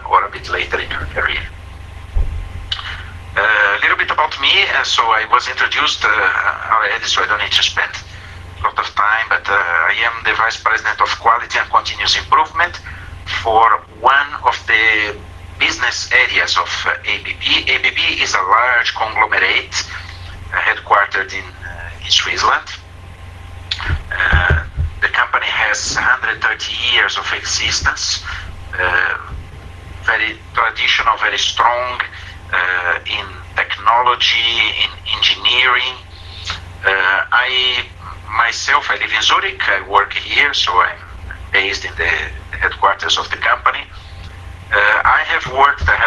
or a bit later in your career. A little bit about me. So I was introduced already, so I don't need to spend a lot of time, but I am the Vice President of Quality and Continuous Improvement for one of the business areas of ABB. ABB is a large conglomerate headquartered in Switzerland. The company has 130 years of existence, very traditional, very strong in technology, in engineering. I live in Zurich. I work here, so I'm based in the headquarters of the company. I have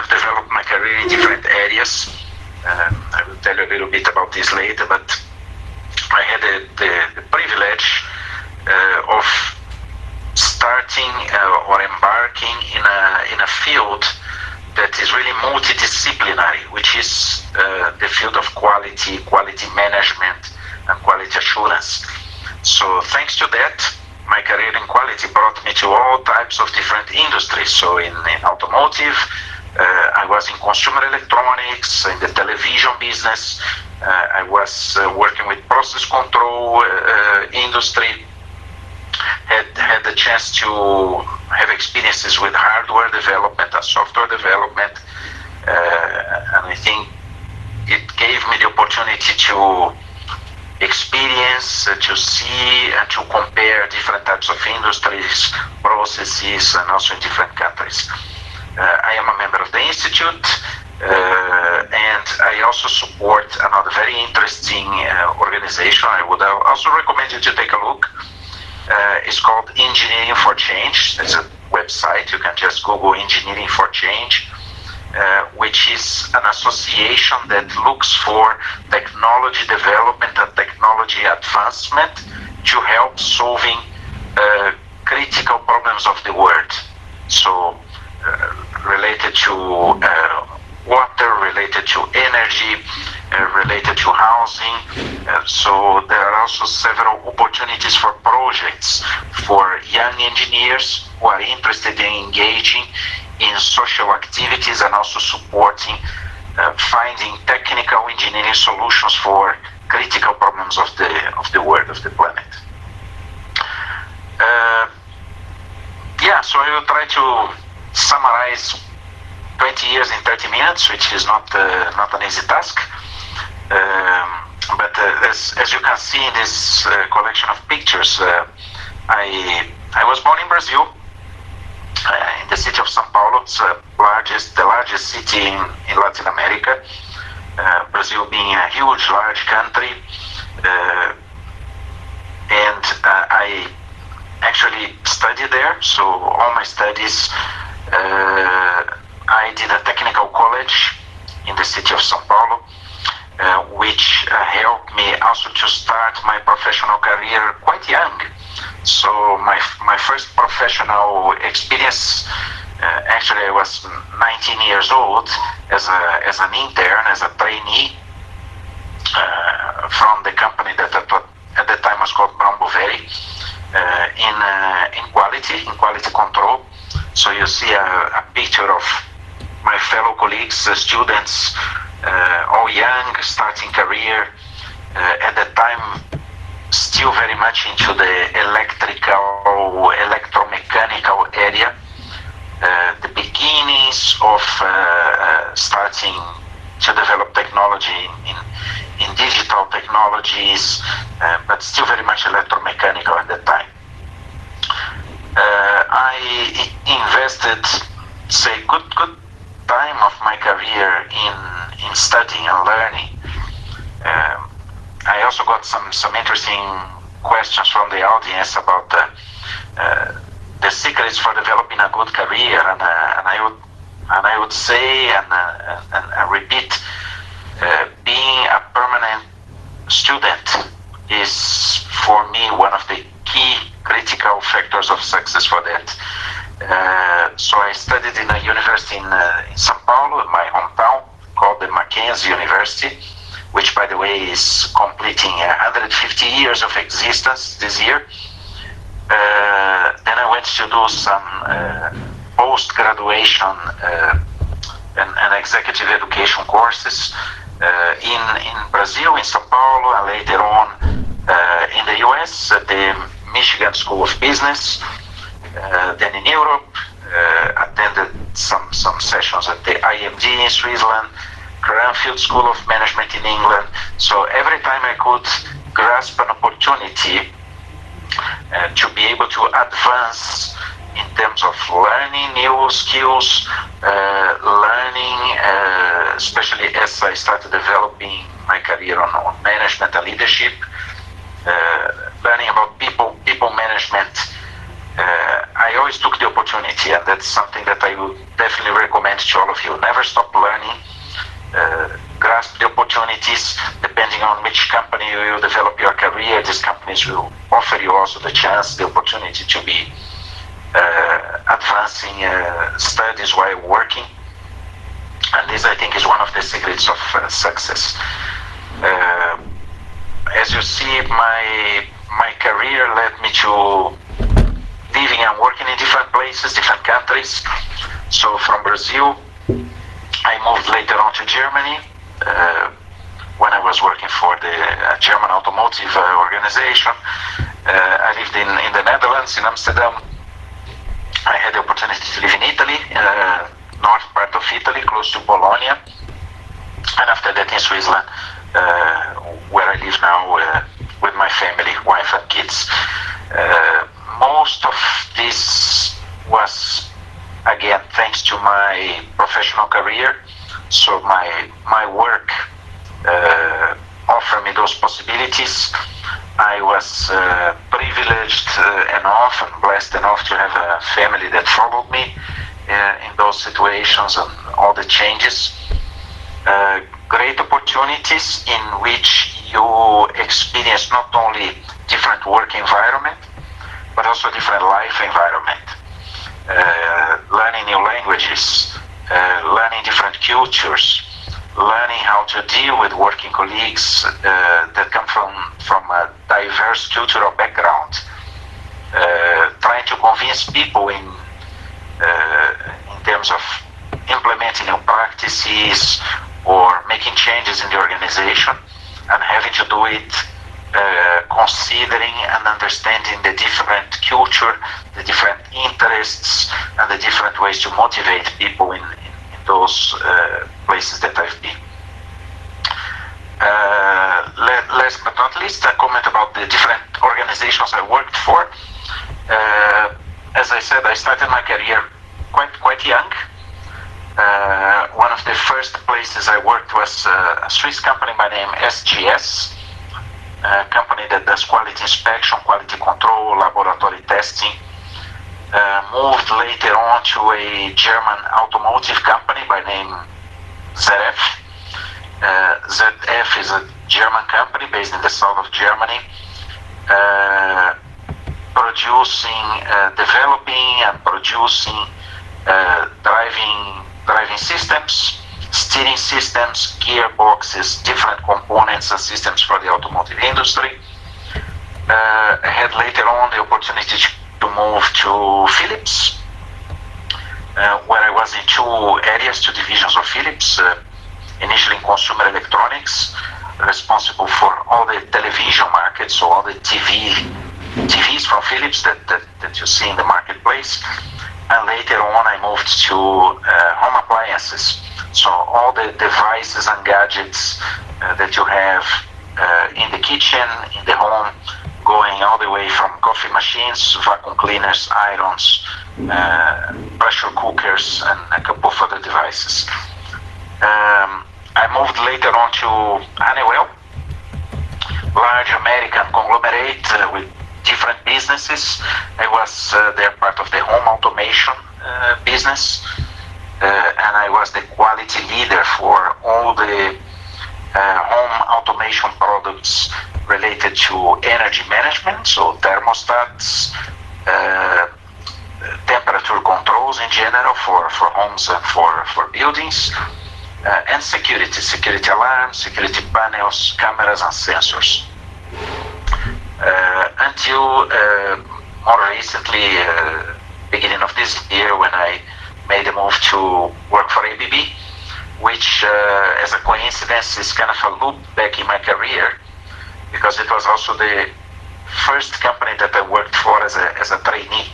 developed my career in different areas. I will tell you a little bit about this later, but I had the privilege of starting or embarking in a field that is really multidisciplinary, which is the field of quality management, and quality assurance. So thanks to that, my career in quality brought me to all types of different industries. So in automotive, I was in consumer electronics, in the television business. I was working with process control industry. Had the chance to have experiences with hardware development and software development, and I think it gave me the opportunity to experience, to see and to compare different types of industries, processes, and also in different countries. I am a member of the Institute, and I also support another very interesting organization. I would also recommend you to take a look. It's called Engineering for Change. It's a website. You can just Google Engineering for Change, which is an association that looks for technology development and technology advancement to help solving critical problems of the world. So related to water, related to energy, related to housing. So there are also several opportunities for projects for young engineers who are interested in engaging in social activities and also supporting finding technical engineering solutions for critical problems of the world, of the planet. So I will try to summarize 20 years in 30 minutes, which is not an easy task. But as you can see in this collection of pictures, I was born in Brazil, in the city of São Paulo. It's the largest city in Latin America. Brazil being a huge, large country, and I actually studied there. So all my studies, I did a technical college in the city of São Paulo, which helped me also to start my professional career quite young. So my first professional experience, actually I was 19 years old as an intern, as a trainee from the company that at the time was called Brown Boveri, in quality control. So you see a picture of my fellow colleagues, students, all young, starting career, at that time still very much into the electromechanical area, the beginnings of starting to develop technology in digital technologies, but still very much electromechanical at that time. I invested, say, good time of my career in studying and learning. I also got some interesting questions from the audience about the secrets for developing a good career, and I would say and repeat, being a permanent student is for me one of the key critical factors of success for that. So I studied in a university in São Paulo, in my hometown, called the Mackenzie University, which, by the way, is completing 150 years of existence this year. Then I went to do some post-graduation and executive education courses in Brazil, in Sao Paulo, and later on in the US at the Michigan School of Business. Then in Europe, attended some sessions at the IMD in Switzerland, Cranfield School of Management in England. So every time I could grasp an opportunity to be able to advance in terms of learning new skills, learning, especially as I started developing my career on management and leadership, learning about people management. I always took the opportunity, and that's something that I would definitely recommend to all of you. Never stop learning. Grasp the opportunities. Depending on which company you will develop your career, these companies will offer you also the chance, the opportunity to be advancing studies while working. And this, I think, is one of the secrets of success. As you see, my career led me to living and working in different places, different countries. So from Brazil, I moved later on to Germany when I was working for the German automotive organization. I lived in the Netherlands, in Amsterdam. I had the opportunity to live in Italy, north part of Italy, close to Bologna. And after that in Switzerland, where I live now with my family, wife and kids. Most of this was, again, thanks to my professional career. So my work offered me those possibilities. I was privileged enough and blessed enough to have a family that followed me in those situations and all the changes. Great opportunities in which you experience not only different work environment, but also different life environment. Learning new languages, learning different cultures, learning how to deal with working colleagues that come from a diverse cultural background, trying to convince people in terms of implementing new practices or making changes in the organization, and having to do it considering and understanding the different culture, the different interests, and the different ways to motivate people in those places that I've been. Last but not least, a comment about the different organizations I worked for. As I said, I started my career quite young. One of the first places I worked was a Swiss company by name SGS, a company that does quality inspection, quality control, laboratory testing. Moved later on to a German automotive company by name ZF. ZF is a German company based in the south of Germany, developing and producing driving systems, steering systems, gearboxes, different components and systems for the automotive industry. I had later on the opportunity to move to Philips, where I was in two areas, two divisions of Philips. Initially in consumer electronics, responsible for all the television market, so all the TVs from Philips that you see in the marketplace. And later on I moved to home appliances, so all the devices and gadgets that you have in the kitchen, in the home, going all the way from coffee machines, vacuum cleaners, irons, pressure cookers, and a couple of other devices. I moved later on to Honeywell, large American conglomerate with different businesses. I was there part of the home automation business, and I was the quality leader for all the home automation products related to energy management, so thermostats, temperature controls in general for homes and for buildings, and security alarms, security panels, cameras and sensors. Until more recently, beginning beginning of this year when I made a move to work for ABB, which as a coincidence is kind of a loop back in my career, because it was also the first company that I worked for as a trainee.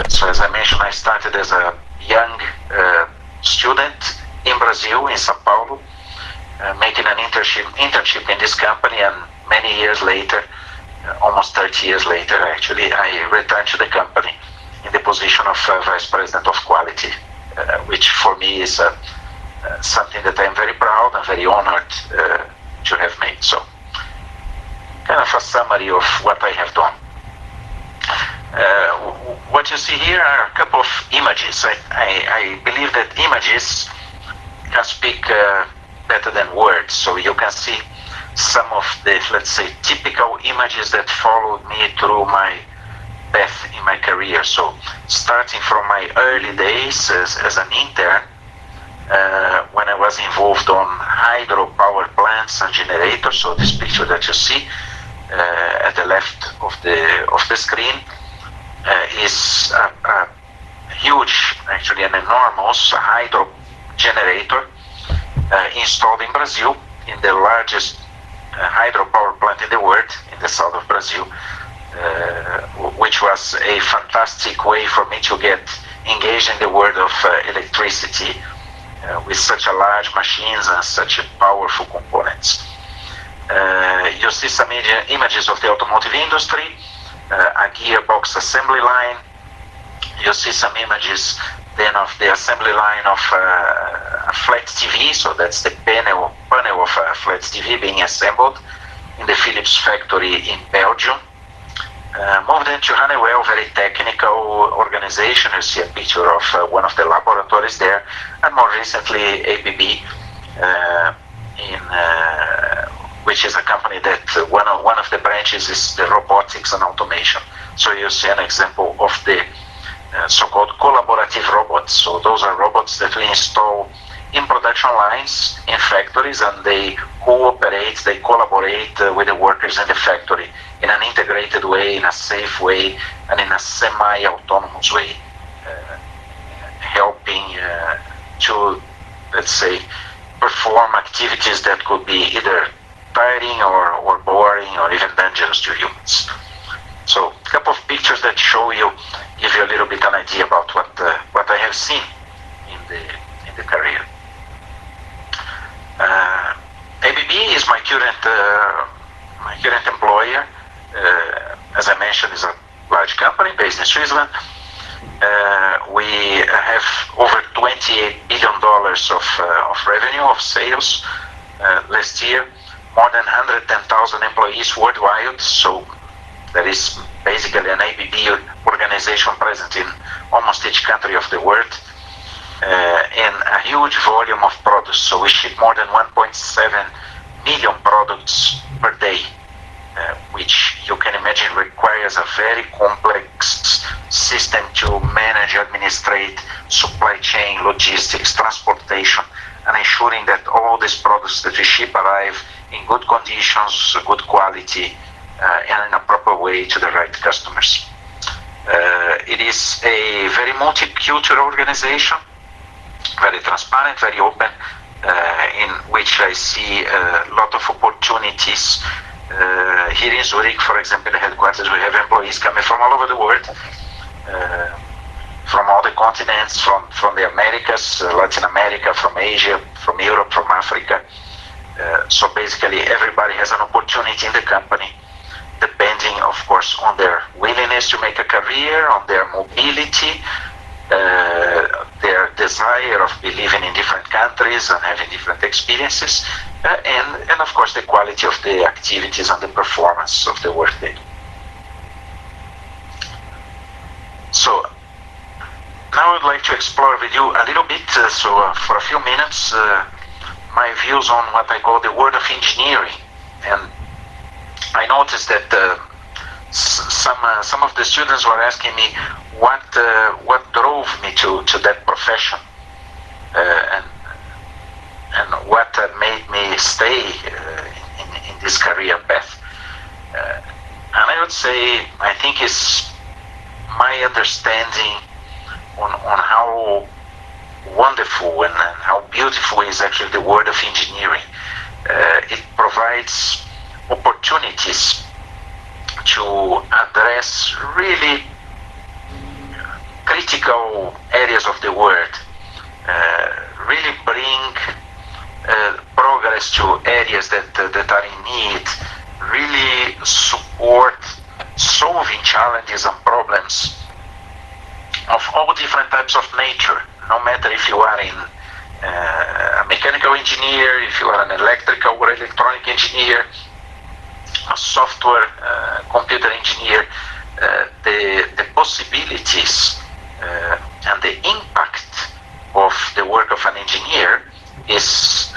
So as I mentioned, I started as a young student in Brazil, in Sao Paulo, making an internship in this company, and many years later, almost 30 years later actually, I returned to the company in the position of Vice President of Quality, which for me is something that I'm very proud and very honored to have made. So kind of a summary of what I have done. What you see here are a couple of images. I believe that images can speak better than words. So you can see some of the, let's say, typical images that followed me through my path in my career. So starting from my early days as an intern, when I was involved on hydropower plants and generators. So this picture that you see at the left of the screen is a huge, actually an enormous hydro generator installed in Brazil, in the largest hydropower plant in the world, in the south of Brazil, which was a fantastic way for me to get engaged in the world of electricity with such a large machines and such powerful components. You see some images of the automotive industry, a gearbox assembly line. You see some images then of the assembly line of a flat TV, so that's the panel of a flat TV being assembled in the Philips factory in Belgium. Moved into Honeywell, very technical organization. You see a picture of one of the laboratories there, and more recently ABB, which is a company that one of the branches is the robotics and automation. So you see an example of the so-called collaborative robots. So those are robots that we install in production lines in factories, and they cooperate, they collaborate with the workers in the factory in an integrated way, in a safe way, and in a semi-autonomous way, helping to, let's say, perform activities that could be either tiring or boring or even dangerous to humans. So a couple of pictures that give you a little bit an idea about what I have seen in the career. ABB is my current employer. As I mentioned, is a large company based in Switzerland. We have over $28 billion of revenue, of sales last year. More than 110,000 employees worldwide. So there is basically an ABB organization present in almost each country of the world, and a huge volume of products. So we ship more than 1.7 million products per day, which you can imagine requires a very complex system to manage, administrate, supply chain, logistics, transportation, and ensuring that all these products that we ship arrive in good conditions, good quality, and in a proper way to the right customers. It is a very multicultural organization, very transparent, very open, in which I see a lot of opportunities. Here in Zurich, for example, the headquarters, we have employees coming from all over the world, from all the continents, from the Americas, Latin America, from Asia, from Europe, from Africa. So basically everybody has an opportunity in the company, depending, of course, on their willingness to make a career, on their mobility, their desire of living in different countries and having different experiences, and of course the quality of the activities and the performance of the work they do. So now I would like to explore with you a little bit, for a few minutes, my views on what I call the world of engineering. And I noticed that some of the students were asking me what drove me to that profession, and what made me stay in this career path. And I would say, I think it's my my understanding on how wonderful and how beautiful is actually the world of engineering. It provides opportunities to address really critical areas of the world, really bring progress to areas that are in need, really support solving challenges and problems of all different types of nature, no matter if you are in a mechanical engineer, if you are an electrical or electronic engineer, a software computer engineer, the possibilities and the impact of the work of an engineer is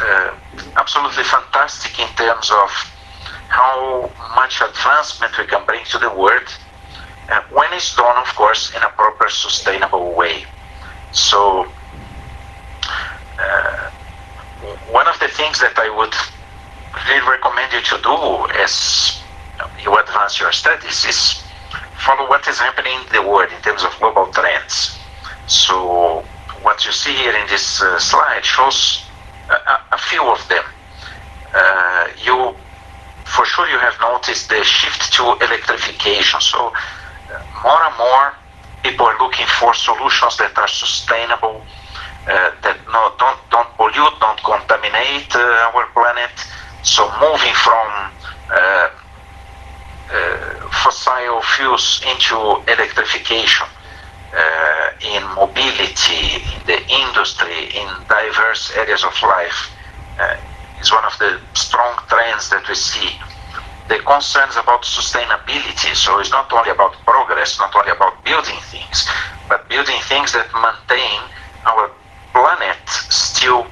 absolutely fantastic in terms of how much advancement we can bring to the world when it's done, of course, in a proper, sustainable way. So one of the things that I would really recommend you to do as you advance your studies is follow what is happening in the world in terms of global trends. So what you see here in this slide shows a few of them. For sure you have noticed the shift to electrification. So more and more people are looking for solutions that are sustainable, that don't pollute, don't contaminate our planet. So moving from fossil fuels into electrification in mobility, in the industry, in diverse areas of life is one of the strong trends that we see. The concerns about sustainability, so it's not only about progress, not only about building things, but building things that maintain our planet still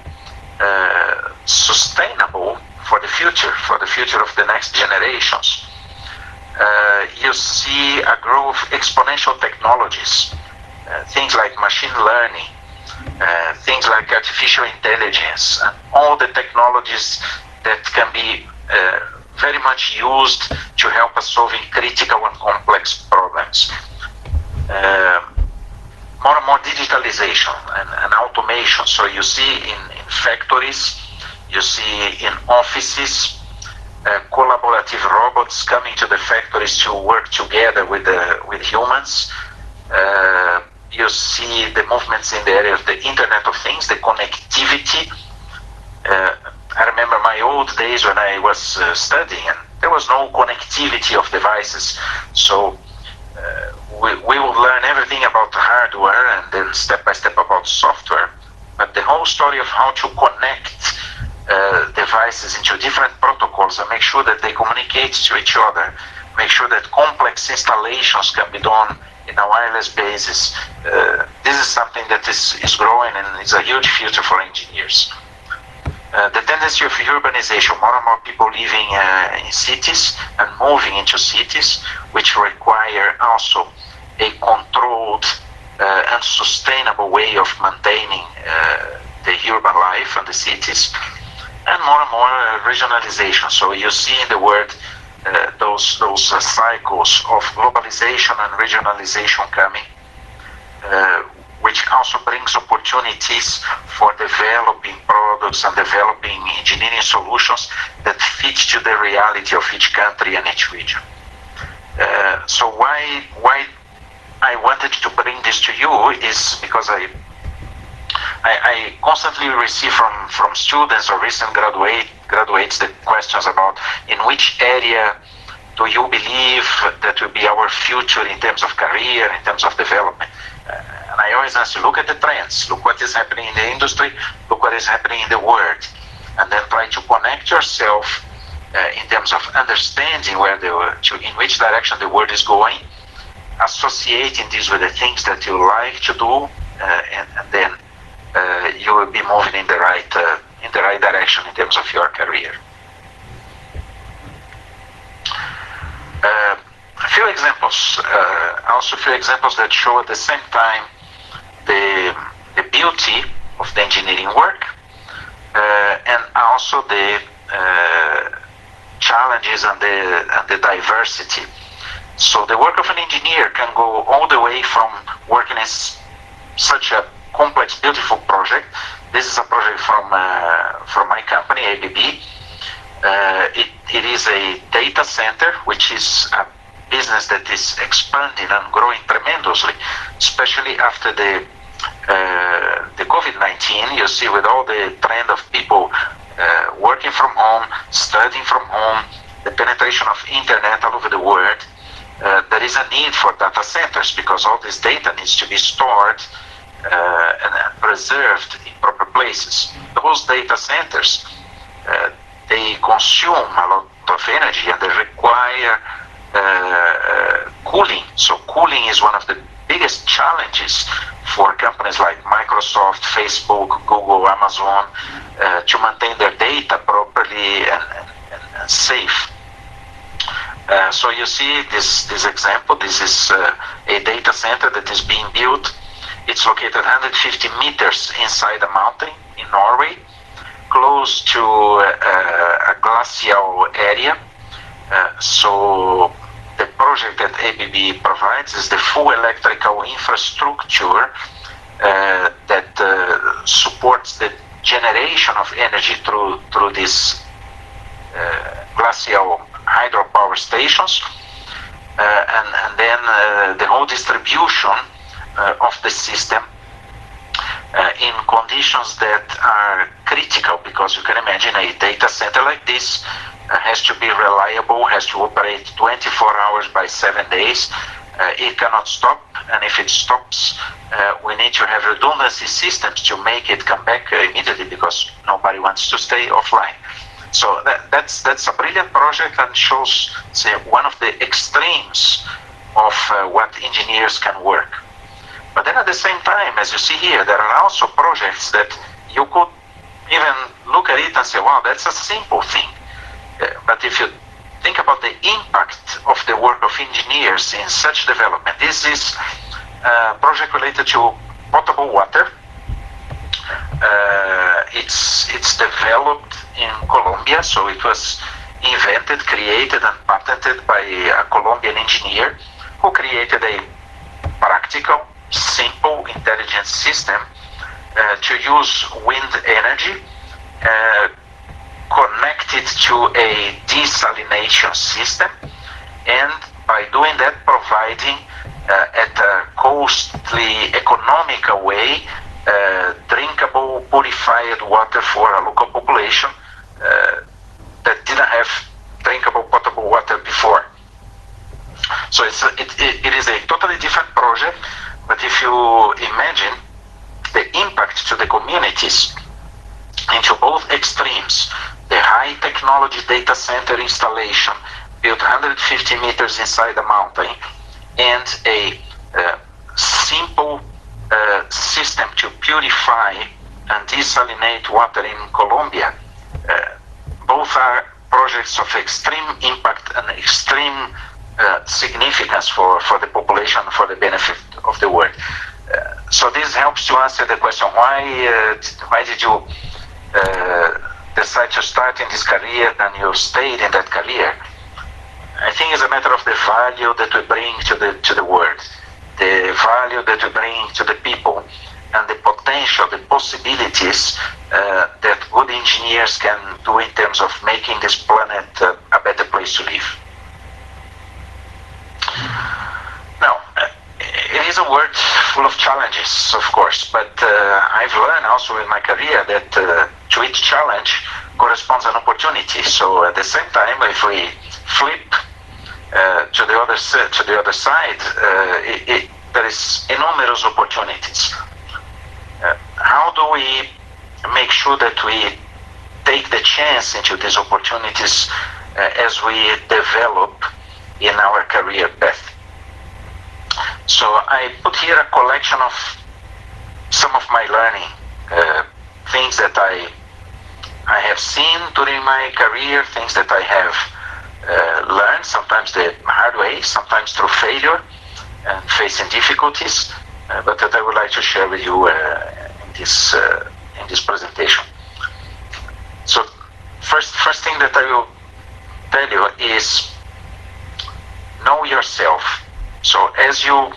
sustainable for the future of the next generations. You see a growth of exponential technologies, things like machine learning, things like artificial intelligence, and all the technologies that can be very much used to help us solving critical and complex problems. More and more digitalization and automation. So you see in factories, you see in offices, collaborative robots coming to the factories to work together with humans. You see the movements in the area of the Internet of Things, the connectivity. I remember my old days when I was studying, and there was no connectivity of devices. So we would learn everything about hardware and then step by step about software. But the whole story of how to connect devices into different protocols and make sure that they communicate to each other, make sure that complex installations can be done in a wireless basis. This is something that is growing and is a huge future for engineers. The tendency of urbanization, more and more people living in cities and moving into cities, which require also a controlled and sustainable way of maintaining the urban life and the cities, and more regionalization. So you see in the world those cycles of globalization and regionalization coming, which also brings opportunities for developing products and developing engineering solutions that fit to the reality of each country and each region. So why I wanted to bring this to you is because I constantly receive from students or recent graduates the questions about in which area do you believe that will be our future in terms of career, in terms of development. And I always answer, look at the trends, look what is happening in the industry, look what is happening in the world, and then try to connect yourself in terms of understanding in which direction the world is going, associating this with the things that you like to do, and then you will be moving in the right direction in terms of your career. A few examples that show at the same time the beauty of the engineering work and also the challenges and the diversity. So the work of an engineer can go all the way from working in such a complex, beautiful project. This is a project from my company, ABB. It is a data center, which is a business that is expanding and growing tremendously, especially after the COVID-19. You see, with all the trend of people working from home, studying from home, the penetration of internet all over the world, there is a need for data centers because all this data needs to be stored and preserved in proper places. Those data centers, they consume a lot of energy and they require cooling. So cooling is one of the biggest challenges for companies like Microsoft, Facebook, Google, Amazon to maintain their data properly and safe. So you see this example. This is a data center that is being built. It's located 150 meters inside a mountain in Norway, close to a glacial area. So the project that ABB provides is the full electrical infrastructure that supports the generation of energy through these glacial hydropower stations, and then the whole distribution of the system in conditions that are critical, because you can imagine a data center like this has to be reliable, has to operate 24 hours by 7 days. It cannot stop, and if it stops, we need to have redundancy systems to make it come back immediately, because nobody wants to stay offline. So that's a brilliant project and shows, say, one of the extremes of what engineers can work. But then at the same time, as you see here, there are also projects that you could even look at it and say, wow, that's a simple thing. But if you think about the impact of the work of engineers in such development, this is a project related to potable water. It's developed in Colombia, so it was invented, created, and patented by a Colombian engineer who created a practical, simple, intelligent system to use wind energy connected to a desalination system, and by doing that, providing at a costly, economical way drinkable, purified water for a local population that didn't have drinkable, potable water before. So it is a totally different project, but if you imagine the impact to the communities into both extremes, the high technology data center installation built 150 meters inside the mountain, and a simple system to purify and desalinate water in Colombia. Both are projects of extreme impact and extreme significance for the population, for the benefit of the world. So this helps to answer the question, why did you decide to start in this career and you stayed in that career? I think it's a matter of the value that we bring to the world, the value that we bring to the people, and the potential, the possibilities that good engineers can do in terms of making this planet a better place to live. Now, it is a world full of challenges, of course, but I've learned also in my career that to each challenge corresponds an opportunity. So at the same time, if we flip to the other side, there is enormous opportunities. How do we make sure that we take the chance into these opportunities as we develop in our career path? So I put here a collection of some of my learning, things that I have seen during my career, things that I have learned, sometimes the hard way, sometimes through failure and facing difficulties, but that I would like to share with you in this presentation. So first thing that I will tell you is, no know yourself. So as you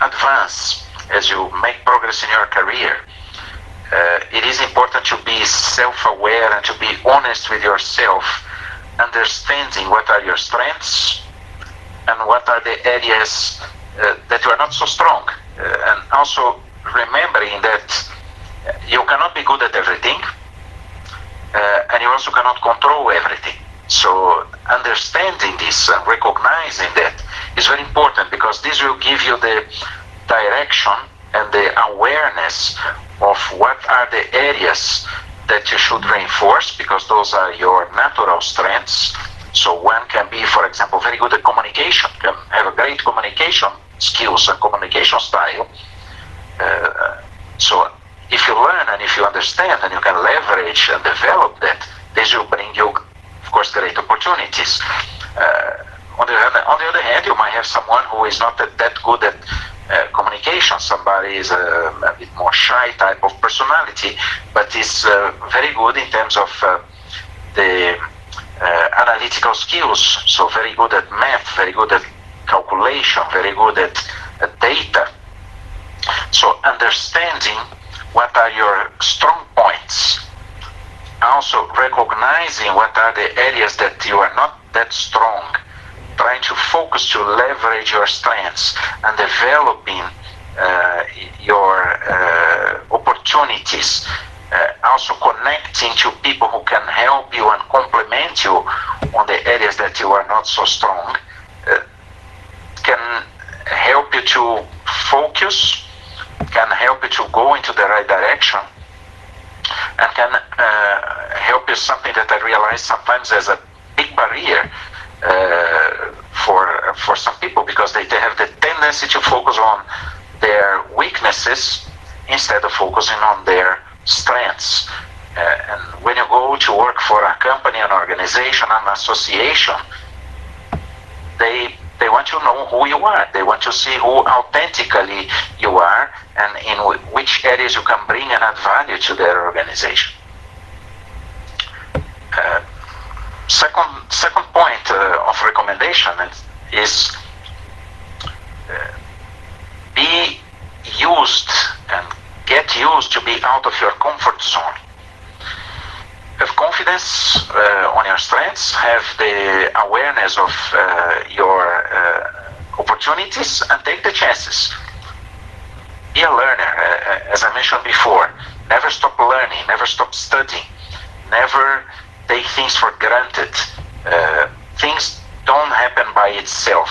advance, as you make progress in your career, it is important to be self-aware and to be honest with yourself, understanding what are your strengths and what are the areas that you are not so strong. And also remembering that you cannot be good at everything, and you also cannot control everything. So understanding this and recognizing that is very important, because this will give you the direction and the awareness of what are the areas that you should reinforce, because those are your natural strengths. So one can be, for example, very good at communication, can have a great communication skills and communication style. So if you learn and if you understand and you can leverage and develop that, this will bring you, of course, great opportunities. On the other hand, you might have someone who is not that good at communication. Somebody is a bit more shy type of personality, but is very good in terms of the analytical skills. So very good at math, very good at calculation, very good at data. So understanding what are your strong points, also recognizing what are the areas that you are not that strong, trying to focus to leverage your strengths and developing your opportunities, also connecting to people who can help you and complement you on the areas that you are not so strong, can help you to focus, can help you to go into the right direction, and can help you something that I realize sometimes as a big barrier for some people, because they have the tendency to focus on their weaknesses instead of focusing on their strengths. And when you go to work for a company, an organization, an association, they want to know who you are. They want to see who authentically you are and in which areas you can bring and add value to their organization. Second point of recommendation is be used and get used to be out of your comfort zone. Have confidence on your strengths, have the awareness of your opportunities, and take the chances. Be a learner, as I mentioned before. Never stop learning, never stop studying, never take things for granted. Things don't happen by itself.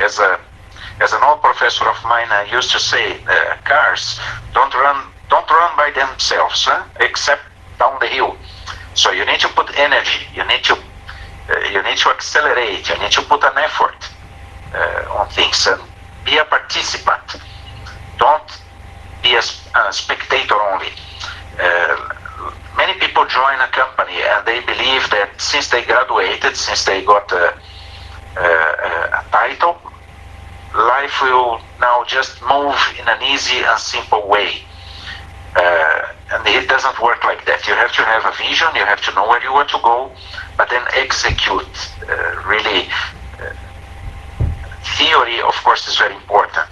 As an old professor of mine used to say, cars don't run by themselves, except down the hill. So you need to put energy, you need to accelerate, you need to put an effort on things, and be a participant. Don't be a spectator only. Many people join a company and they believe that since they graduated, since they got a title, life will now just move in an easy and simple way. And it doesn't work like that. You have to have a vision, you have to know where you want to go, but then execute. Theory, of course, is very important.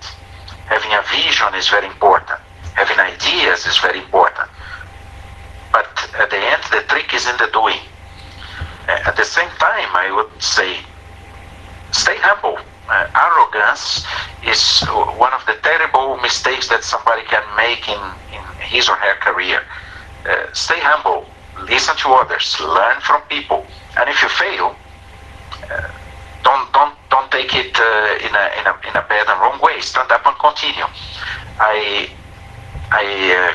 Having a vision is very important. Having ideas is very important. But at the end, the trick is in the doing. At the same time, I would say, stay humble. Arrogance is one of the terrible mistakes that somebody can make in his or her career. Stay humble, listen to others, learn from people, and if you fail, don't take it in a bad and wrong way. Stand up and continue. I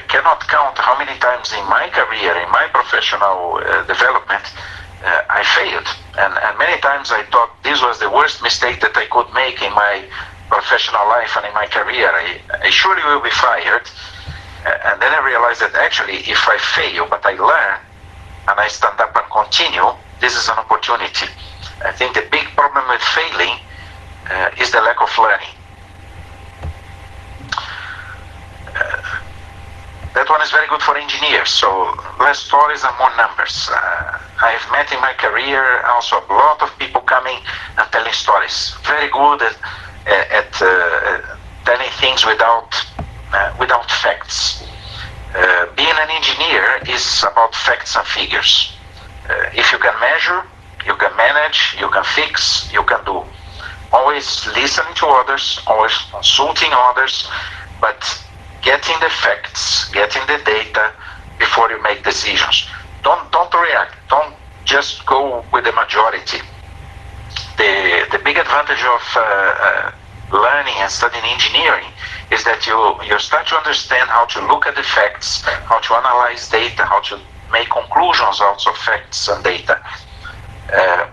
cannot count how many times in my career, in my professional development, I failed, and many times I thought this was the worst mistake that I could make in my professional life and in my career. I surely will be fired. And then I realized that actually if I fail but I learn and I stand up and continue, this is an opportunity. I think the big problem with failing is the lack of learning. That one is very good for engineers. So less stories and more numbers. I've met in my career also a lot of people coming and telling stories. Very good at telling things without facts. Being an engineer is about facts and figures. If you can measure, you can manage, you can fix, you can do. Always listening to others, always consulting others, but getting the facts, getting the data before you make decisions. Don't react. Don't just go with the majority. The big advantage of learning and studying engineering is that you start to understand how to look at the facts, how to analyze data, how to make conclusions out of facts and data,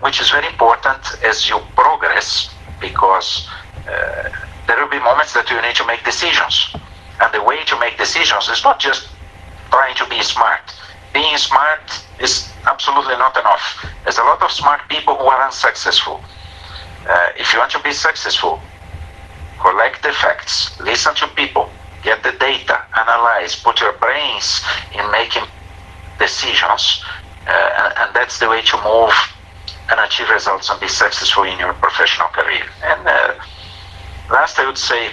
which is very important as you progress, because there will be moments that you need to make decisions. And the way to make decisions is not just trying to be smart. Being smart is absolutely not enough. There's a lot of smart people who are unsuccessful. If you want to be successful, collect the facts, listen to people, get the data, analyze, put your brains in making decisions, and that's the way to move and achieve results and be successful in your professional career. And last, I would say,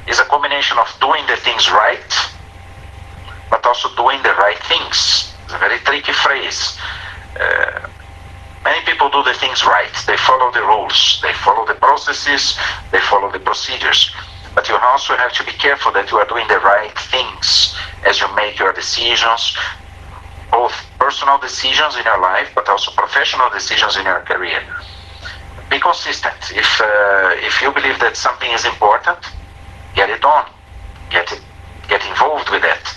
is a combination of doing the things right, but also doing the right things. It's a very tricky phrase. Many people do the things right. They follow the rules, they follow the processes, they follow the procedures. But you also have to be careful that you are doing the right things as you make your decisions, both personal decisions in your life, but also professional decisions in your career. Be consistent. If you believe that something is important, get it on. Get involved with it.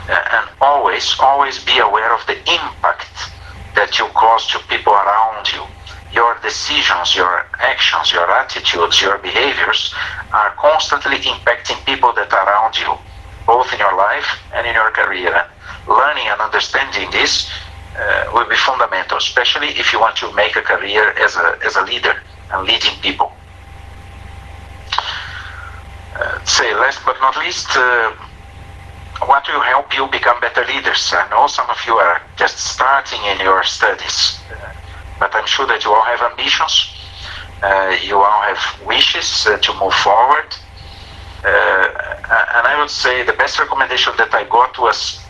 And always be aware of the impact that you cause to people around you. Your decisions, your actions, your attitudes, your behaviors are constantly impacting people that are around you, both in your life and in your career. And learning and understanding this will be fundamental, especially if you want to make a career as a leader and leading people. Say last but not least, what will help you become better leaders? I know some of you are just starting in your studies, but I'm sure that you all have ambitions, you all have wishes to move forward, and I would say the best recommendation that I got was,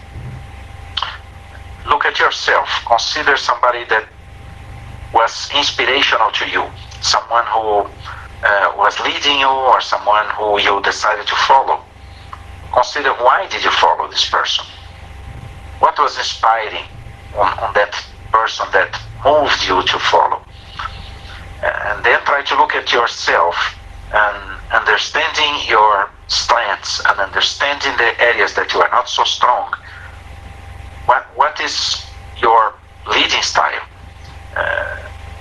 look at yourself, consider somebody that was inspirational to you, someone who was leading you or someone who you decided to follow. Consider, why did you follow this person? What was inspiring on that person that moved you to follow? And then try to look at yourself and understanding your strengths and understanding the areas that you are not so strong. What is your leading style?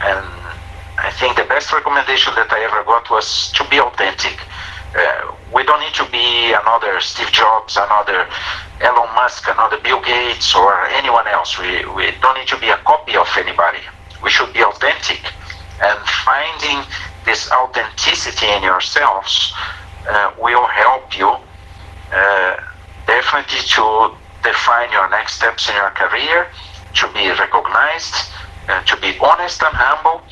And I think the best recommendation that I ever got was to be authentic. We don't need to be another Steve Jobs, another Elon Musk, another Bill Gates, or anyone else. We don't need to be a copy of anybody. We should be authentic. And finding this authenticity in yourselves will help you definitely to define your next steps in your career, to be recognized, to be honest and humble,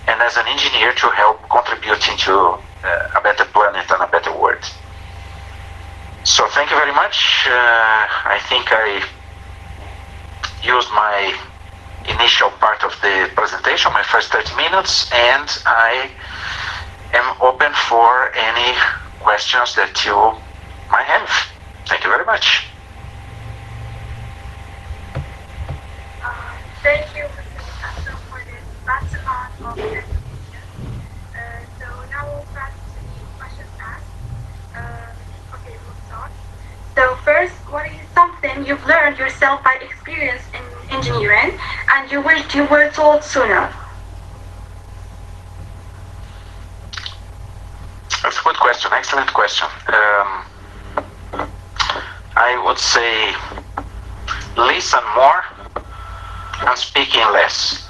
and as an engineer to help contribute into a better planet and a better world. So thank you very much. I think I used my initial part of the presentation, my first 30 minutes, and I am open for any questions that you might have. Thank you very much. Thank you, Mr. Castro, for this vast amount of information. So now we'll pass to the questions asked. Okay, we'll start. So first, what is something you've learned yourself by experience in engineering and you wished you were told sooner? That's a good question, excellent question. I would say listen more and speaking less.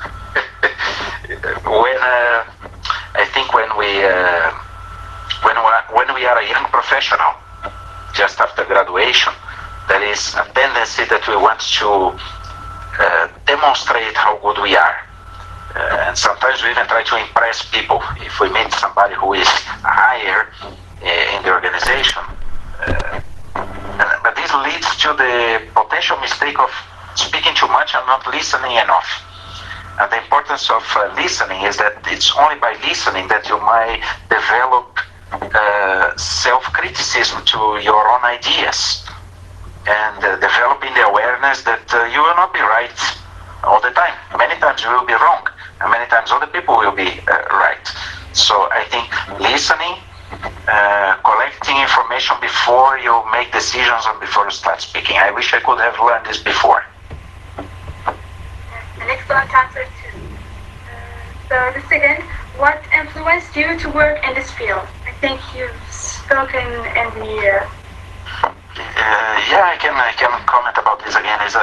I think when we are a young professional, just after graduation, there is a tendency that we want to demonstrate how good we are. And sometimes we even try to impress people. If we meet somebody who is higher in the organization, but this leads to the potential mistake of speaking too much and not listening enough. And the importance of listening is that it's only by listening that you might develop self-criticism to your own ideas, and developing the awareness that you will not be right all the time. Many times you will be wrong, and many times other people will be right. So I think listening, collecting information before you make decisions and before you start speaking. I wish I could have learned this before. An excellent answer too. So the second, what influenced you to work in this field? I think you've spoken in the... Yeah, I can comment about this again. It's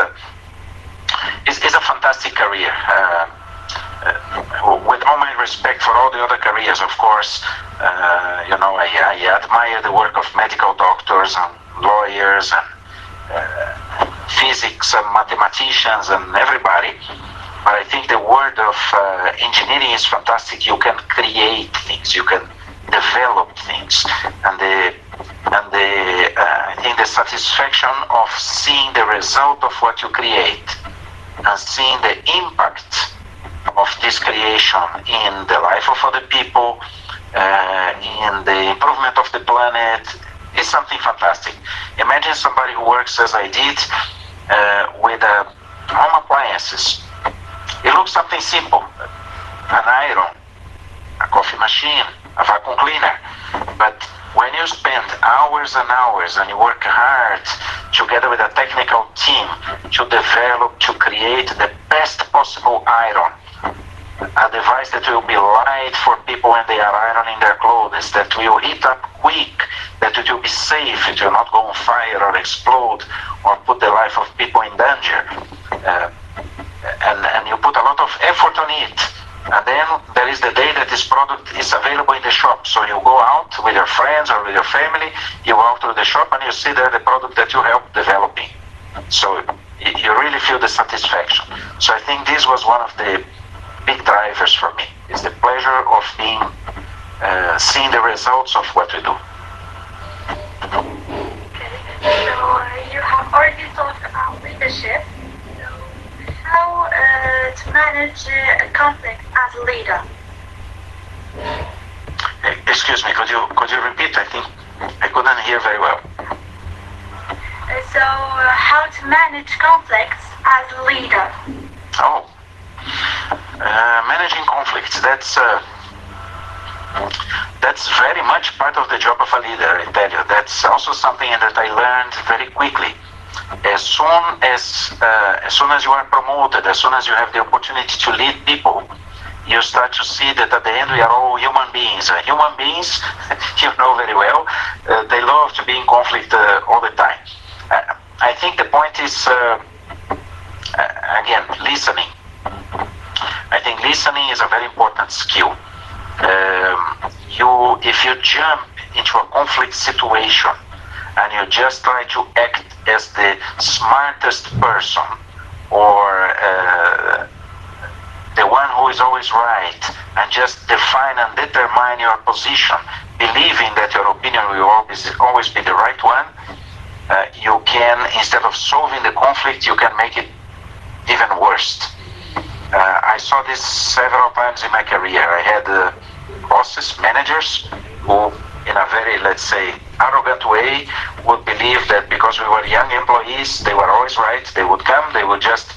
a fantastic career. With all my respect for all the other careers, of course, I admire the work of medical doctors and lawyers and physics and mathematicians and everybody. But I think the world of engineering is fantastic. You can create things, you can develop things, and I think the satisfaction of seeing the result of what you create and seeing the impact of this creation in the life of other people, in the improvement of the planet, is something fantastic. Imagine somebody who works as I did with home appliances. It looks something simple, an iron, a coffee machine, a vacuum cleaner, but when you spend hours and hours and you work hard together with a technical team to develop, to create the best possible iron, a device that will be light for people when they are ironing their clothes, that will heat up quick, that it will be safe, it will not go on fire or explode or put the life of people in danger. And you put a lot of effort on it. And then there is the day that this product is available in the shop. So you go out with your friends or with your family, you go out to the shop and you see there the product that you helped developing. So you really feel the satisfaction. So I think this was one of the big drivers for me, is the pleasure of being seeing the results of what we do. Okay, so you have already talked about leadership. How to manage conflict as a leader? Excuse me, could you repeat? I think I couldn't hear very well. So how to manage conflicts as a leader? Oh, managing conflicts, that's very much part of the job of a leader, I tell you. That's also something that I learned very quickly. As soon as you are promoted, as soon as you have the opportunity to lead people, you start to see that at the end we are all human beings. Human beings, you know very well, they love to be in conflict all the time. I think the point is, again, listening. I think listening is a very important skill. If you jump into a conflict situation and you just try to act as the smartest person or the one who is always right and just define and determine your position, believing that your opinion will always be the right one, you can, instead of solving the conflict, you can make it even worse. I saw this several times in my career. I had bosses, managers, who in a very, let's say, arrogant way would believe that because we were young employees, they were always right. They would come, they would just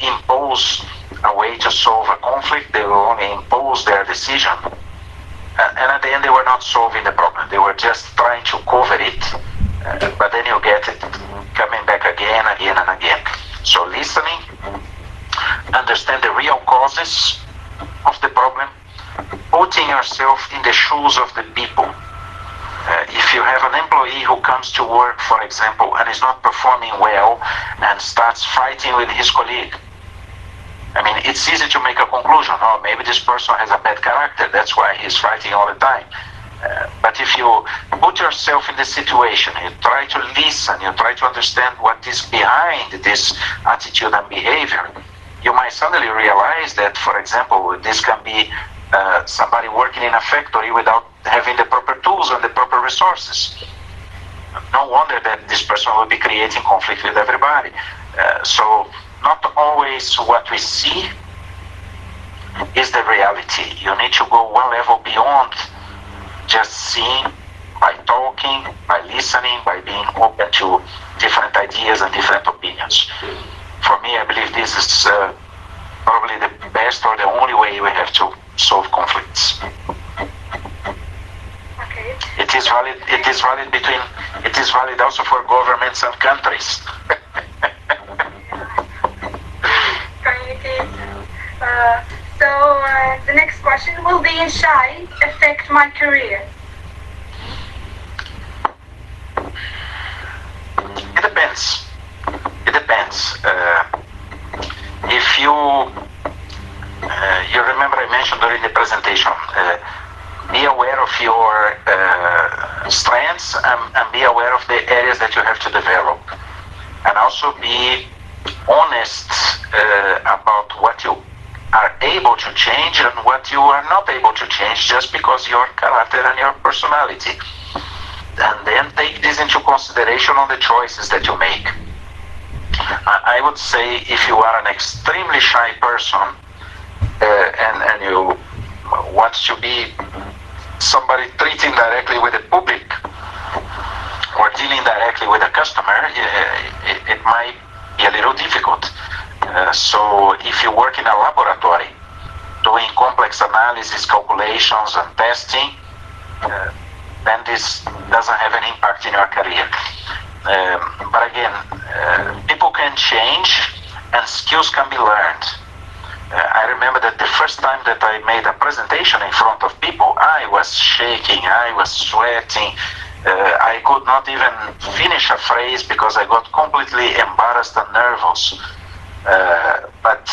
impose a way to solve a conflict. They will only impose their decision. And at the end, they were not solving the problem. They were just trying to cover it. But then you get it coming back again and again. So listening, understand the real causes of the problem, putting yourself in the shoes of the people. If you have an employee who comes to work, for example, and is not performing well and starts fighting with his colleague, I mean, it's easy to make a conclusion. Oh, maybe this person has a bad character, that's why he's fighting all the time. But if you put yourself in the situation, you try to listen, you try to understand what is behind this attitude and behavior, you might suddenly realize that, for example, this can be somebody working in a factory without having the proper tools and the proper resources. No wonder that this person will be creating conflict with everybody. So not always what we see is the reality. You need to go one level beyond just seeing, by talking, by listening, by being open to different ideas and different opinions. For me, I believe this is probably the best or the only way we have to solve conflicts. Okay. It is valid. It is valid between. It is valid also for governments and countries. Communication. So the next question: will being shy affect my career? It depends. It depends. If you you remember I mentioned during the presentation, be aware of your strengths and be aware of the areas that you have to develop, and also be honest about what you are able to change and what you are not able to change just because your character and your personality. And then take this into consideration on the choices that you make. I would say if you are an extremely shy person and you want to be somebody treating directly with the public or dealing directly with a customer, it might be a little difficult. So if you work in a laboratory doing complex analysis, calculations and testing, then this doesn't have an impact in your career. But again, people can change and skills can be learned. I remember that the first time that I made a presentation in front of people, I was shaking, I was sweating, I could not even finish a phrase because I got completely embarrassed and nervous. But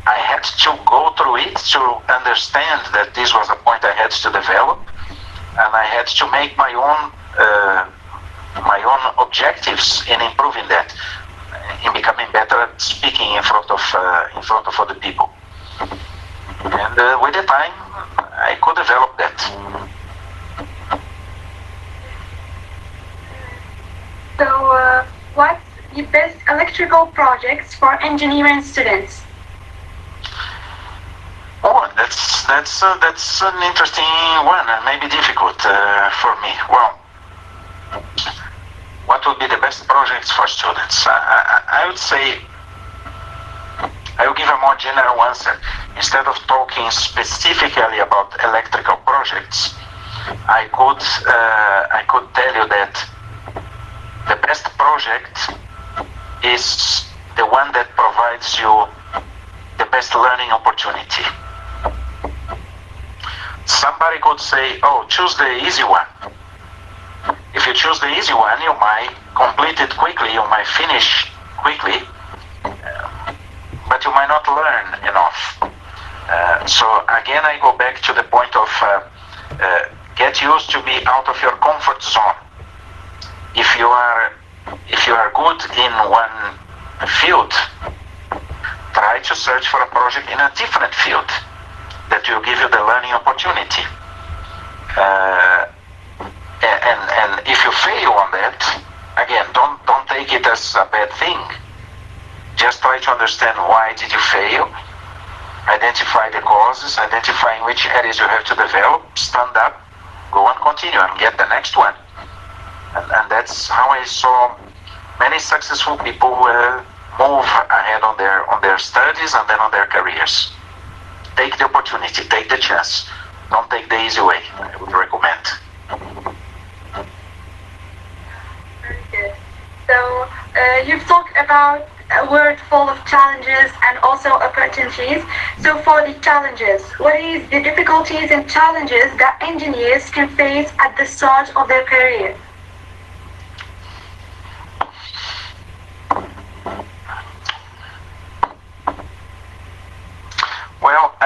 I had to go through it to understand that this was a point I had to develop, and I had to make my own objectives in improving that, in becoming better at speaking in front of other people. And with the time, I could develop that. So, what's the best electrical projects for engineering students? Oh, that's an interesting one and maybe difficult for me. Well, what would be the best projects for students? I would say I will give a more general answer. Instead of talking specifically about electrical projects, I could tell you that the best project is the one that provides you the best learning opportunity. Somebody could say, oh, choose the easy one. If you choose the easy one, you might complete it quickly, you might finish quickly, but you might not learn enough. So again, I go back to the point of get used to be out of your comfort zone. If you are good in one field, try to search for a project in a different field that will give you the learning opportunity. And if you fail on that, again, don't take it as a bad thing. Just try to understand why did you fail, identify the causes, identify in which areas you have to develop, stand up, go and continue and get the next one. And that's how I saw many successful people move ahead on their studies and then on their careers. Take the opportunity, take the chance. Don't take the easy way, I would recommend. Very good. So, you've talked about a world full of challenges and also opportunities. So for the challenges, what is the difficulties and challenges that engineers can face at the start of their career? Well,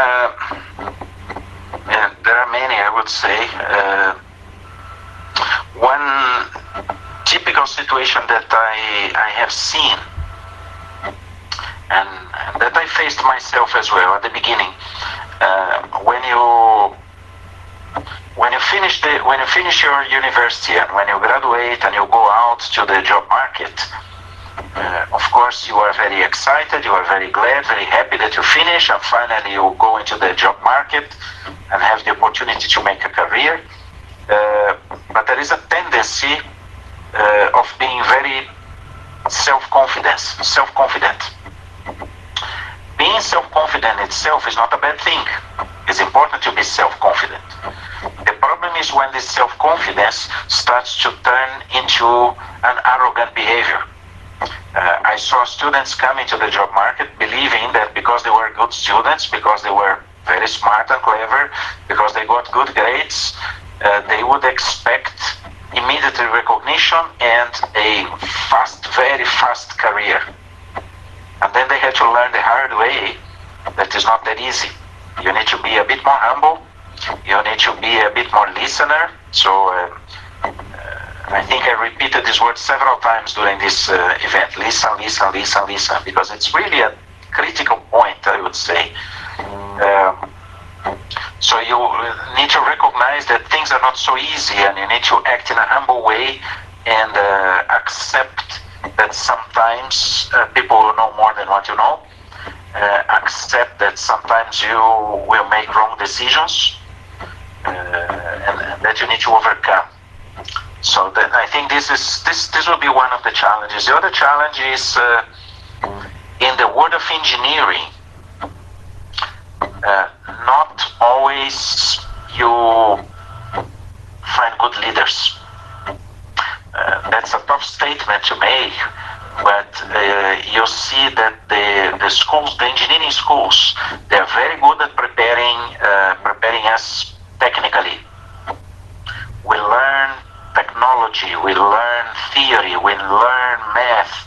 there are many, I would say. situation that I have seen, and that I faced myself as well at the beginning. When you finish your university and when you graduate and you go out to the job market, of course you are very excited, you are very glad, very happy that you finish, and finally you go into the job market and have the opportunity to make a career. But there is a tendency of being very self-confident. Being self-confident itself is not a bad thing. It's important to be self-confident. The problem is when this self-confidence starts to turn into an arrogant behavior. I saw students coming to the job market believing that because they were good students, because they were very smart and clever, because they got good grades, they would expect immediate recognition and a very fast career. And then they had to learn the hard way that is not that easy. You need to be a bit more humble. You need to be a bit more listener. So I think I repeated this word several times during this event. Listen, because it's really a critical point, I would say. So you need to recognize that things are not so easy, and you need to act in a humble way and accept that sometimes people will know more than what you know. Accept that sometimes you will make wrong decisions, and that you need to overcome. So that I think this will be one of the challenges. The other challenge is in the world of engineering. Not always you find good leaders. That's a tough statement to make, but you see that the schools, the engineering schools, they're very good at preparing us technically. We learn technology, we learn theory, we learn math,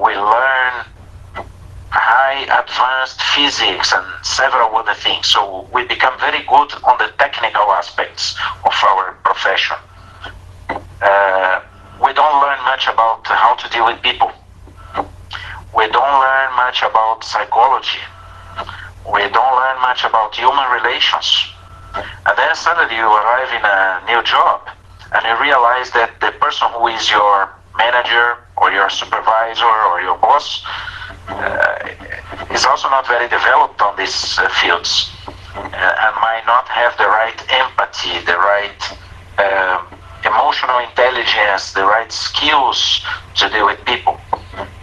we learn high advanced physics and several other things. So we become very good on the technical aspects of our profession. We don't learn much about how to deal with people. We don't learn much about psychology. We don't learn much about human relations. And then suddenly you arrive in a new job and you realize that the person who is your manager or your supervisor or your boss is also not very developed on these fields and might not have the right empathy, the right emotional intelligence, the right skills to deal with people.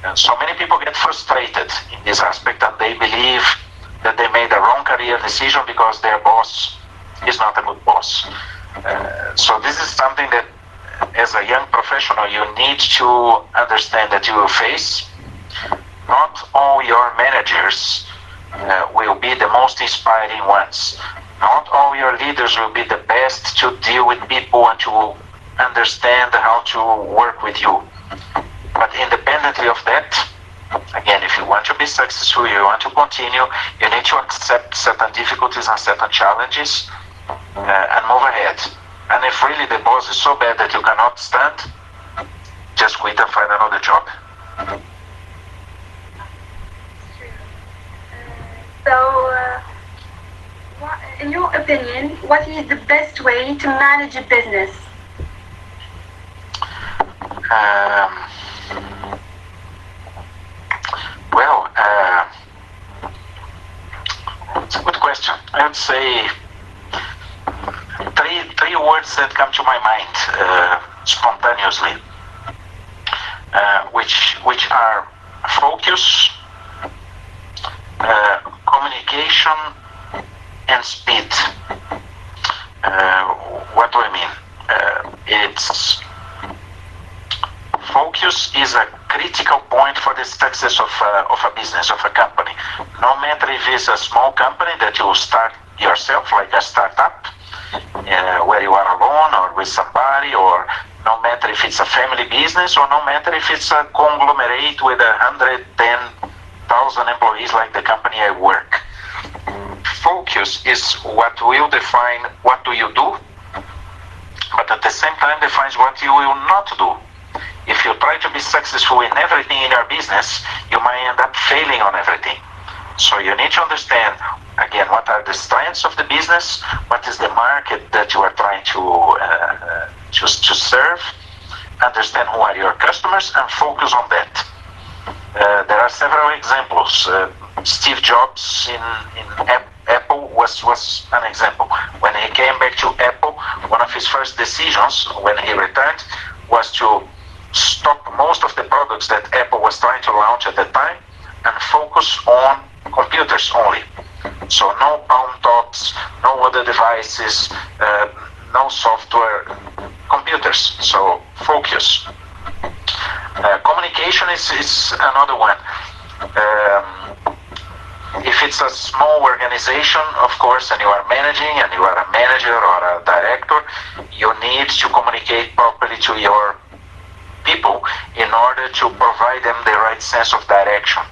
And so many people get frustrated in this aspect, and they believe that they made a wrong career decision because their boss is not a good boss. So this is something that as a young professional you need to understand that you will face. Not all your managers will be the most inspiring ones. Not all your leaders will be the best to deal with people and to understand how to work with you. But independently of that, again, if you want to be successful, you want to continue, you need to accept certain difficulties and certain challenges and move ahead. And if really the boss is so bad that you cannot stand, just quit and find another job. So, in your opinion, what is the best way to manage a business? It's a good question. I would say three words that come to my mind spontaneously, which are focus, communication, and speed. What do I mean? It's focus is a critical point for the success of a business, of a company. No matter if it's a small company that you start yourself, like a startup, where you are alone or with somebody, or no matter if it's a family business, or no matter if it's a conglomerate with 110,000 employees like the company I work. Focus is what will define what do you do, but at the same time defines what you will not do If you try to be successful in everything in your business, you might end up failing on everything. So you need to understand, again, what are the strengths of the business, what is the market that you are trying to serve, understand who are your customers, and focus on that. There are several examples. Steve Jobs in Apple was an example. When he came back to Apple, one of his first decisions when he returned was to stop most of the products that Apple was trying to launch at the time and focus on computers only. So no palm tops, no other devices, no software, computers. So focus. Communication is another one. If it's a small organization, of course, and you are managing, and you are a manager or a director, you need to communicate properly to your people in order to provide them the right sense of direction.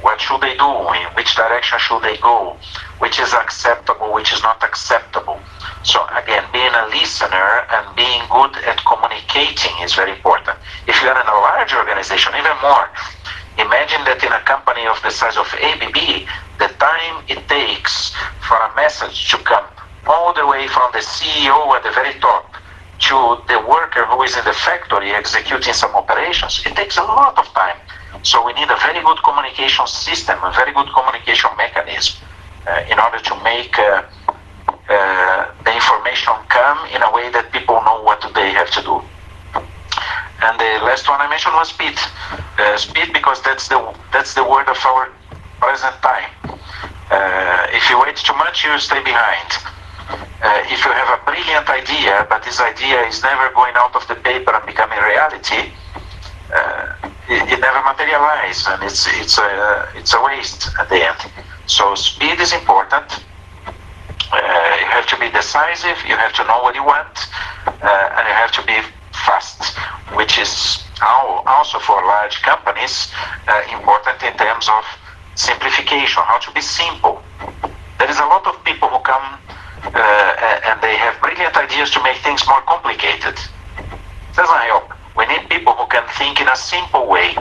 What should they do? In which direction should they go? Which is acceptable, which is not acceptable. So again, being a listener and being good at communicating is very important. If you are in a large organization, even more. Imagine that in a company of the size of ABB, the time it takes for a message to come all the way from the CEO at the very top to the worker who is in the factory executing some operations, it takes a lot of time. So we need a very good communication system, a very good communication mechanism in order to make the information come in a way that people know what they have to do. And the last one I mentioned was speed. Speed, because that's the word of our present time. If you wait too much, you stay behind. If you have a brilliant idea, but this idea is never going out of the paper and becoming reality, it never materializes, and it's a waste at the end. So speed is important. You have to be decisive. You have to know what you want, and you have to be fast, which is also for large companies important in terms of simplification, how to be simple. There is a lot of people who come and they have brilliant ideas to make things more complicated. It doesn't help. We need people who can think in a simple way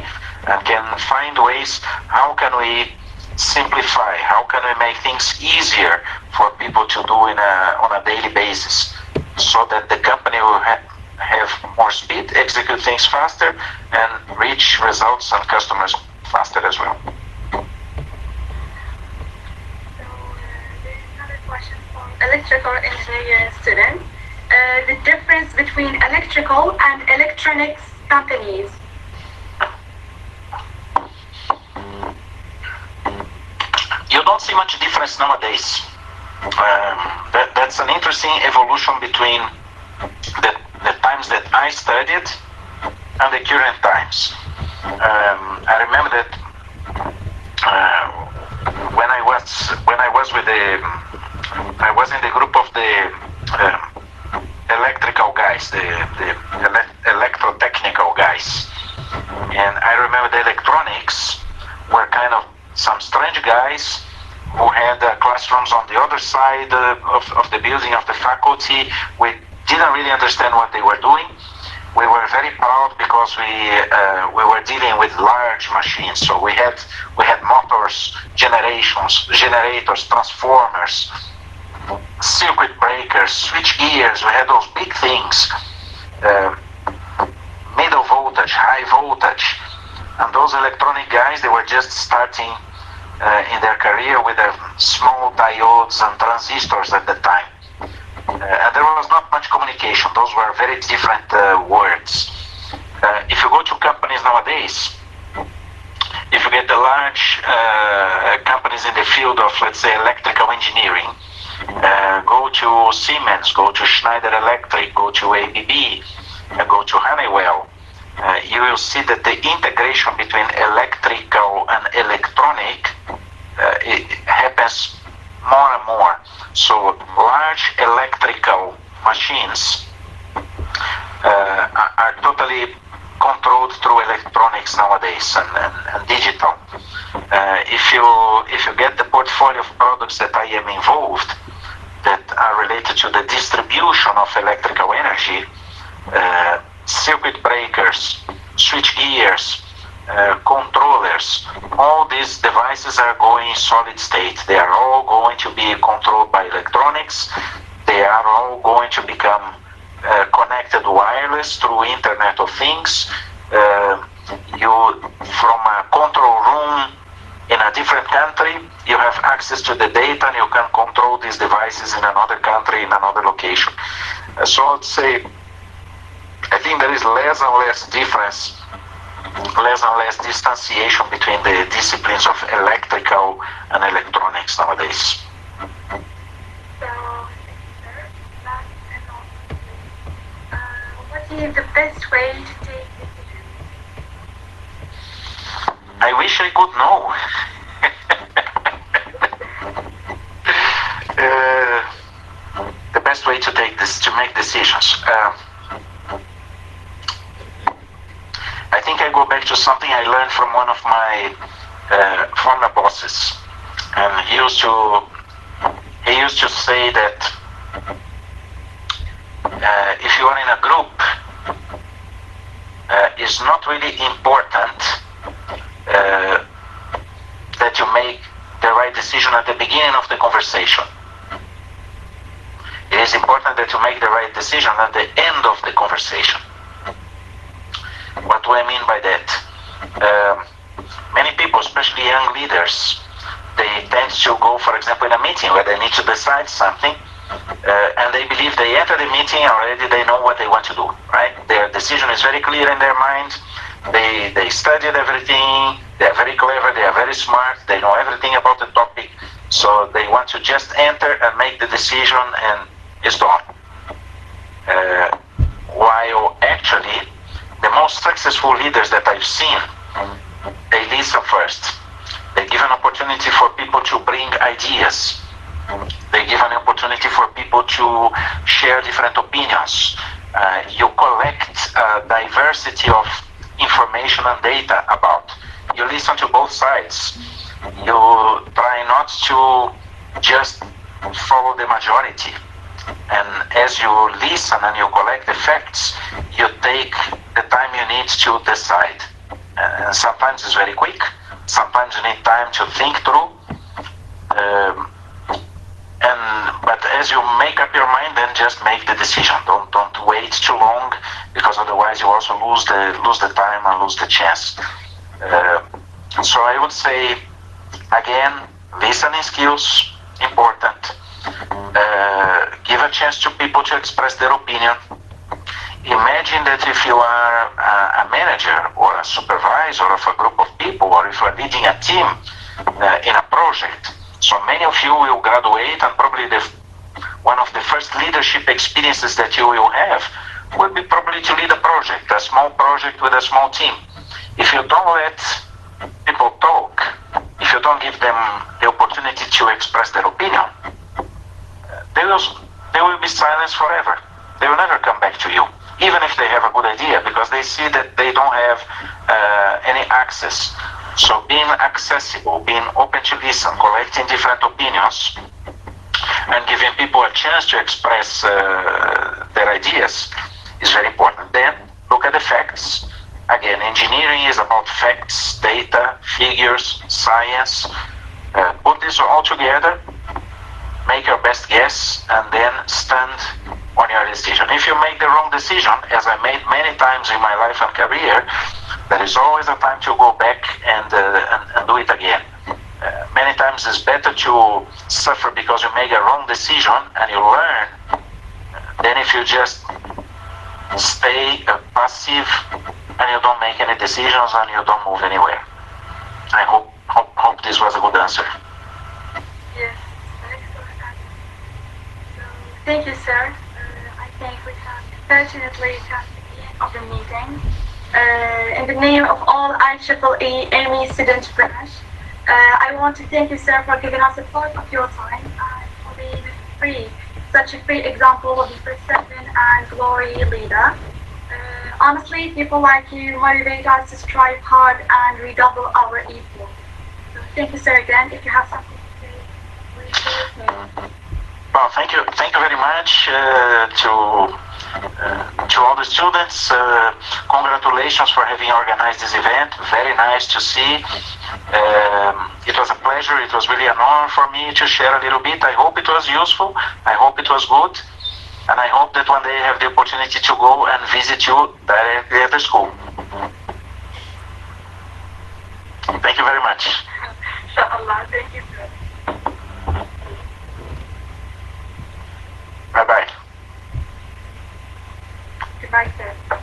and can find ways, how can we simplify, how can we make things easier for people to do on a daily basis, so that the company will have more speed, execute things faster, and reach results and customers faster as well. So there's another question from electrical engineering student. The difference between electrical and electronics companies. You don't see much difference nowadays. That's an interesting evolution between the times that I studied and the current times. I remember that when I was with I was in the group of the electrical guys, the electrotechnical guys, and I remember the electronics were kind of some strange guys who had classrooms on the other side of the building of the faculty. We didn't really understand what they were doing. We were very proud because we were dealing with large machines. So we had motors, generators, transformers, circuit breakers, switch gears. We had those big things, middle voltage, high voltage, and those electronic guys, they were just starting in their career with their small diodes and transistors at the time. And there was not much communication. Those were very different words. If you go to companies nowadays, if you get the large companies in the field of, let's say, electrical engineering, go to Siemens, go to Schneider Electric, go to ABB, go to Honeywell, you will see that the integration between electrical and electronic it happens more and more. So large electrical machines are totally controlled through electronics nowadays and digital. If you get the portfolio of products that I am involved that are related to the distribution of electrical energy, circuit breakers, switch gears, controllers. All these devices are going solid state. They are all going to be controlled by electronics. They are all going to become connected wireless through Internet of Things. You, from a control room in a different country, you have access to the data and you can control these devices in another country, in another location. So I'd say, I think there is less and less difference, less and less distanciation between the disciplines of electrical and electronics nowadays. So, what is the best way to take decisions? I wish I could know. The best way to make decisions. I think I go back to something I learned from one of my former bosses, and he used to say that if you are in a group, it's not really important that you make the right decision at the beginning of the conversation. It is important that you make the right decision at the end of the conversation. What do I mean by that? Many people, especially young leaders, they tend to go, for example, in a meeting where they need to decide something, and they believe they enter the meeting already, they know what they want to do, right? Their decision is very clear in their mind. They studied everything, they are very clever, they are very smart, they know everything about the topic, so they want to just enter and make the decision and it's done. While actually, the most successful leaders that I've seen, they listen first. They give an opportunity for people to bring ideas. They give an opportunity for people to share different opinions. You collect a diversity of information and data about. You listen to both sides. You try not to just follow the majority. And as you listen and you collect the facts, you take the time you need to decide. And sometimes it's very quick. Sometimes you need time to think through. But as you make up your mind, then just make the decision. Don't wait too long, because otherwise you also lose the time and lose the chance. So I would say, again, listening skills, important. Give a chance to people to express their opinion. Imagine that if you are a manager or a supervisor of a group of people, or if you are leading a team in a project, so many of you will graduate, and probably one of the first leadership experiences that you will have will be probably to lead a project, a small project with a small team. If you don't let people talk, if you don't give them the opportunity to express their opinion, they will be silenced forever. They will never come back to you, even if they have a good idea, because they see that they don't have any access. So being accessible, being open to listen, collecting different opinions, and giving people a chance to express their ideas is very important. Then look at the facts. Again, engineering is about facts, data, figures, science. Put this all together, make your best guess, and then stand on your decision. If you make the wrong decision, as I made many times in my life and career, there is always a time to go back and do it again. Many times it's better to suffer because you make a wrong decision and you learn, than if you just stay passive and you don't make any decisions and you don't move anywhere. I hope this was a good answer. Yes, excellent answer. So, thank you, sir. I think we have unfortunately come to the end of the meeting. In the name of all IEEE Army student branch, I want to thank you, sir, for giving us a part of your time and for being such a great example of a persistent and glory leader. Honestly, people like you motivate us to strive hard and redouble our efforts. So thank you, sir, again. If you have something to say, please do with me. Well, thank you very much to To all the students, congratulations for having organized this event. Very nice to see. It was a pleasure. It was really an honor for me to share a little bit. I hope it was useful. I hope it was good. And I hope that one day I have the opportunity to go and visit you directly at the school. Thank you very much. Inshallah. Thank you, sir. Bye-bye. Goodbye, sir.